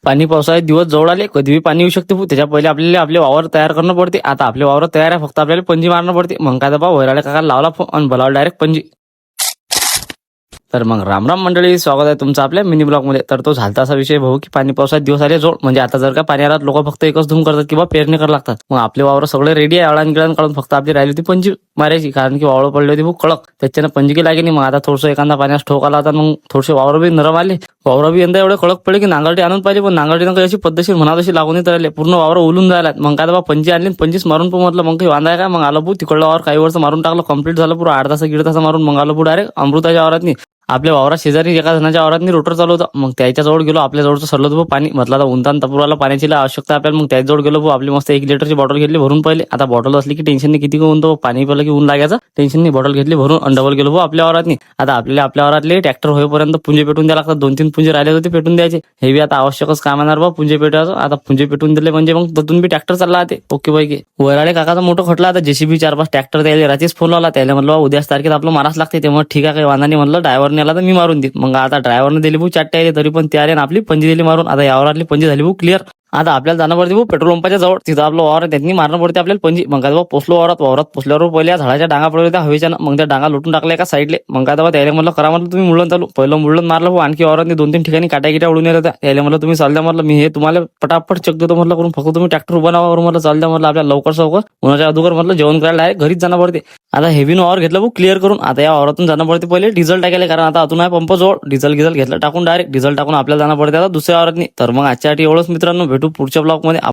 पाणी पावसाळ्यात दिवस जवळ आले, कधीही पाणी येऊ शकते. त्याच्या पहिले आपल्याला आपले वावर तयार करणं पडते. आता आपले वावर तयार आहे, फक्त आपल्याला पंजी मारणं पडते. मग काय बा वैराळे काका लावला फोन आणि बोलावला डायरेक्ट पंजी. तर मग रामराम मंडळी, स्वागत आहे तुमचं आपल्या मिनी ब्लॉगमध्ये. तर तो झालता असा विषय भाऊ की पाणी पावसाळ्यात दिवस आले जोड. म्हणजे आता जर का पाणी आला लोक फक्त एकच धूम करतात किंवा पेरणी करायला लागतात. मग आपले वावर सगळे रेडी आहे, अळान गिळान काढून फक्त आपली राहिली होती पंजी मारायची. कारण की वावर पडली होती खूप कडक, त्याच्यानं पंजी की लागे नाही. मग आता थोडंसं एखादा पाण्यास ठोक आला होता, मग थोडेसे वावर बी नरम आले. वावर बी यंदा एवढे कडक पडले की नांगरटी आणून पाहिजे, पण नांगरटीनं काही अशी पद्धतशीर म्हणा तशी लागून नाही राहिले, पूर्ण वावर ओलून जायला. मग काय बा पंजी आणली, पंचीस मारून पण म्हटलं मग काही वांदा आहे का. मग आलो भाऊ तिकडलं वावर काही वर्ष मारून टाकलं, कंप्लीट झालं पुरं 8 तास 1.5 तास मारून. मग आलो भाऊ डायरेक्ट अमृताच्या वावरात. आपल्या वावरात शेजारी एका जणाच्या वावरात रोटर चालू होतं. मग त्याच्याजवळ गेलो, आपल्या जवळचं सरलं होतं पाणी. म्हटलं आता उंतान तपुराला पाण्याची आवश्यकता आपल्याला. मग त्याच्याजवळ गेलो भाऊ, आपली मस्त 1 लिटरची बॉटल घेतली भरून. पहिले आता बॉटल असली की टेन्शन नाही, किती ऊन तो पाणी पिलं की ऊन लागायचं टेन्शन नाही. बॉटल घेतली भरून आणि डबल गेलो भाऊ आपल्या वावरात. आता आपल्याला आपल्या वावरातले ट्रॅक्टर होईपर्यंत पुंजे पेटून द्यायला लागतात. 2-3 पुंजे राहिले होते पेटून द्यायचे. हे बी आता आवश्यकच काम येणार बा पुंजे पेटायचं. आता पुंजे पेटून दिले म्हणजे मग तिथून बी ट्रॅक्टर चालला ते ओके पैकी. वैराळे काकाचा मोठं खटला. आता जेसीबी 4-5 ट्रॅक्टर द्यायला रात्रीच फोन लावला त्याला. म्हटलं उद्याच तारखेत आपलं माराच लागते. ते मग ठीक आहे काही वांधा नाही. म्हणलं ड्रायव्हरने आला तर मी मारून देईन. मग आता ड्रायव्हरने दिली भाऊ चाट्टे आले, तरी पण ते आले आणि आपली पंजी दिली मारून. आता यावरातली पंजी झाली भाऊ क्लिअर. आता आपल्याला जाणं पडते भाऊ पेट्रोल पंपाच्या जवळ. तिथं आपलं वावर त्यांनी मारणं पडते आपल्याला पंजी. मग काय पोचलो वावरात पोचल्यावर पहिले झाडाच्या डांगा पडल्या होत्या हवेच्या. मग त्या डांगा लुटून टाकल्या एका साईडले. मग काय त्याला म्हटलं करा, म्हटलं तुम्ही मुळण चालू. पहिलं मुळण मारलं भाऊ. आणखी वावरात 2-3 ठिकाणी काट्या गिट्या उडून येत होत्या. त्याला म्हटलं तुम्ही चाल द्या, म्हटलं मी हे तुम्हाला पटापट चेक देतो म्हटलं करून, फक्त तुम्ही ट्रॅक्टर उभा नावावर म्हटलं चाल द्या. म्हटलं आपल्याला लवकर सवकर उन्हाच्या अगोदर म्हटलं जेवण करायला डायरेक्ट घरीच जाणं पडते. आता हेवीन वावर घेतलं भाऊ क्लिअर करून. आता या वावरातून जाणं पडते पहिले डिझेल टाकायला, कारण आता अजून आहे पंप जवळ. डिझेल घेतलं टाकून डायरेक्ट डिझेल टाकून आपल्याला जाणं पडते आता दुसऱ्या वावरात. तर मग आजच्या एवढंच मित्रांनो, भेटू पुढच्या ब्लॉग मध्ये.